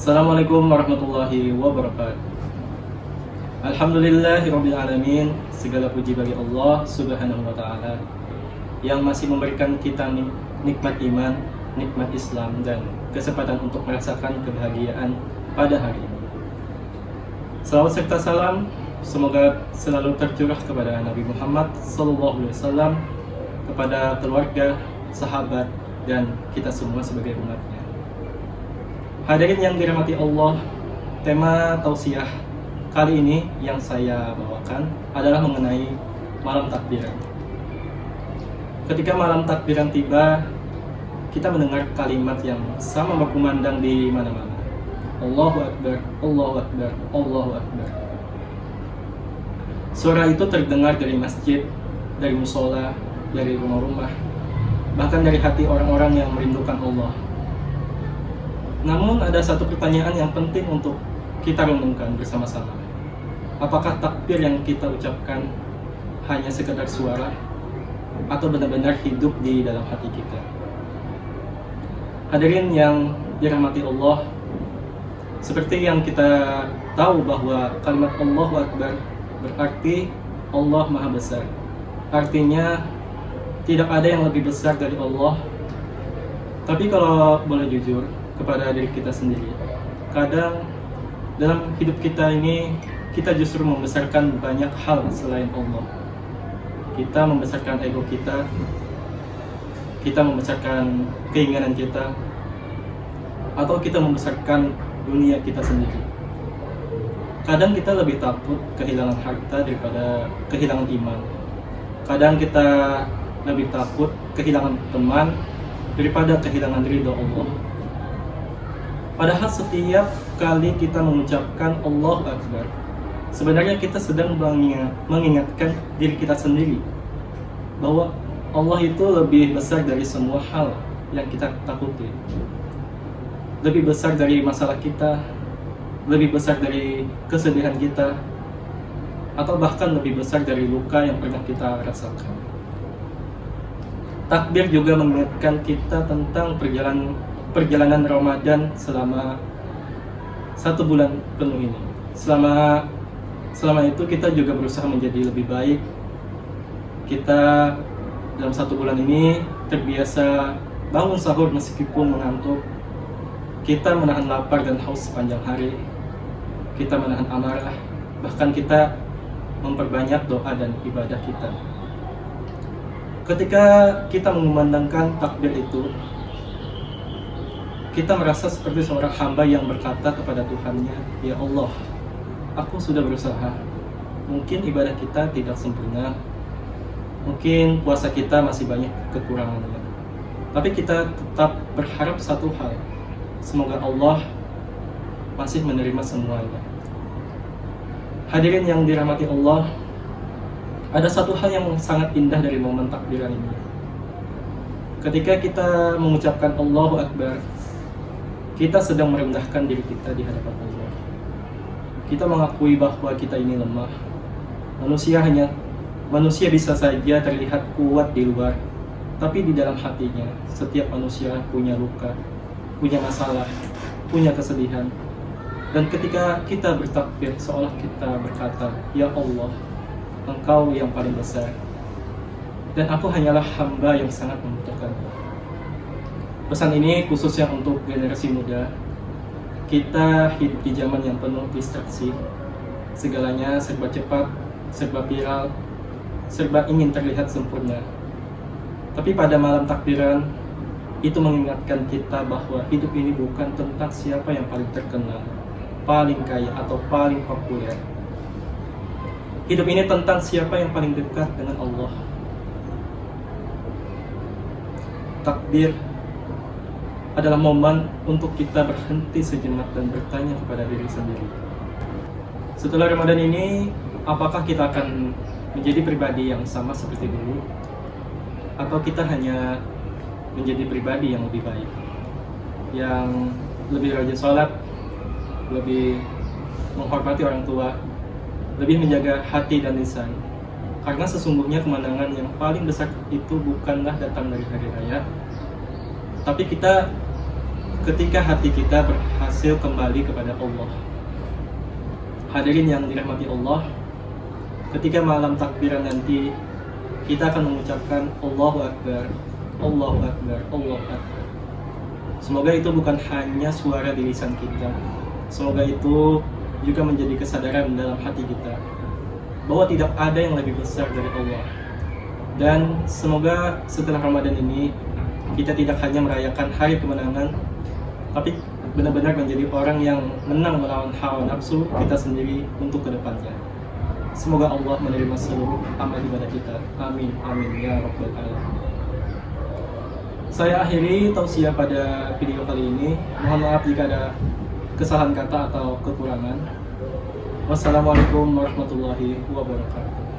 Assalamualaikum warahmatullahi wabarakatuh. Alhamdulillahirabbil alamin. Segala puji bagi Allah Subhanahu wa taala yang masih memberikan kita nikmat iman, nikmat Islam dan kesempatan untuk merasakan kebahagiaan pada hari ini. Salawat serta salam semoga selalu tercurah kepada Nabi Muhammad SAW, kepada keluarga, sahabat, dan kita semua sebagai umatnya. Hadirin yang dirahmati Allah, tema tausiah kali ini yang saya bawakan adalah mengenai malam takbiran. Ketika malam takbiran tiba, kita mendengar kalimat yang sama berkumandang di mana-mana. Allahu Akbar, Allahu Akbar, Allahu Akbar. Suara itu terdengar dari masjid, dari musola, dari rumah-rumah, bahkan dari hati orang-orang yang merindukan Allah. Namun ada satu pertanyaan yang penting untuk kita renungkan bersama-sama. Apakah takbir yang kita ucapkan hanya sekedar suara atau benar-benar hidup di dalam hati kita? Hadirin yang dirahmati Allah, seperti yang kita tahu bahwa kalimat Allahu Akbar berarti Allah Maha Besar. Artinya tidak ada yang lebih besar dari Allah. Tapi kalau boleh jujur kepada diri kita sendiri, kadang dalam hidup kita ini kita justru membesarkan banyak hal selain Allah. Kita membesarkan ego kita membesarkan keinginan kita, atau kita membesarkan dunia kita sendiri. Kadang kita lebih takut kehilangan harta daripada kehilangan iman. Kadang kita lebih takut kehilangan teman daripada kehilangan ridho Allah. Padahal setiap kali kita mengucapkan Allahu Akbar, sebenarnya kita sedang mengingatkan diri kita sendiri bahwa Allah itu lebih besar dari semua hal yang kita takuti. Lebih besar dari masalah kita, lebih besar dari kesedihan kita, atau bahkan lebih besar dari luka yang pernah kita rasakan. Takbir juga mengingatkan kita tentang perjalanan Ramadan selama 1 bulan penuh ini. Selama itu kita juga berusaha menjadi lebih baik. Kita dalam 1 bulan ini terbiasa bangun sahur meskipun mengantuk. Kita menahan lapar dan haus sepanjang hari. Kita menahan amarah. Bahkan kita memperbanyak doa dan ibadah kita. Ketika kita mengumandangkan takbir itu, kita merasa seperti seorang hamba yang berkata kepada Tuhannya, "Ya Allah, aku sudah berusaha. Mungkin ibadah kita tidak sempurna. Mungkin puasa kita masih banyak kekurangannya. Tapi kita tetap berharap satu hal. Semoga Allah masih menerima semuanya." Hadirin yang dirahmati Allah, ada satu hal yang sangat indah dari momen takbiran ini. Ketika kita mengucapkan Allahu Akbar, kita sedang merendahkan diri kita di hadapan Allah. Kita mengakui bahwa kita ini lemah. Manusia bisa saja terlihat kuat di luar, tapi di dalam hatinya setiap manusia punya luka, punya masalah, punya kesedihan. Dan ketika kita bertakbir, seolah kita berkata, "Ya Allah, Engkau yang paling besar, dan aku hanyalah hamba yang sangat membutuhkanmu." Pesan ini khususnya untuk generasi muda. Kita hidup di zaman yang penuh distraksi. Segalanya serba cepat, serba viral, serba ingin terlihat sempurna. Tapi pada malam takbiran, itu mengingatkan kita bahwa hidup ini bukan tentang siapa yang paling terkenal, paling kaya, atau paling populer. Hidup ini tentang siapa yang paling dekat dengan Allah. Takbir adalah momen untuk kita berhenti sejenak dan bertanya kepada diri sendiri. Setelah Ramadan ini, apakah kita akan menjadi pribadi yang sama seperti dulu? Atau kita hanya menjadi pribadi yang lebih baik, yang lebih rajin sholat, lebih menghormati orang tua, lebih menjaga hati dan lisan? Karena sesungguhnya kemenangan yang paling besar itu bukanlah datang dari hari raya, tapi kita ketika hati kita berhasil kembali kepada Allah. Hadirin yang dirahmati Allah, ketika malam takbiran nanti kita akan mengucapkan Allahu Akbar, Allahu Akbar, Allahu Akbar. Semoga itu bukan hanya suara di lisan kita, semoga itu juga menjadi kesadaran dalam hati kita bahwa tidak ada yang lebih besar dari Allah. Dan semoga setelah Ramadan ini kita tidak hanya merayakan hari kemenangan, tapi benar-benar menjadi orang yang menang melawan hawa nafsu kita sendiri untuk kedepannya. Semoga Allah menerima seluruh amal ibadah kita. Amin, amin ya rabbal alamin. Saya akhiri tausiah pada video kali ini. Mohon maaf jika ada kesalahan kata atau kekurangan. Wassalamualaikum warahmatullahi wabarakatuh.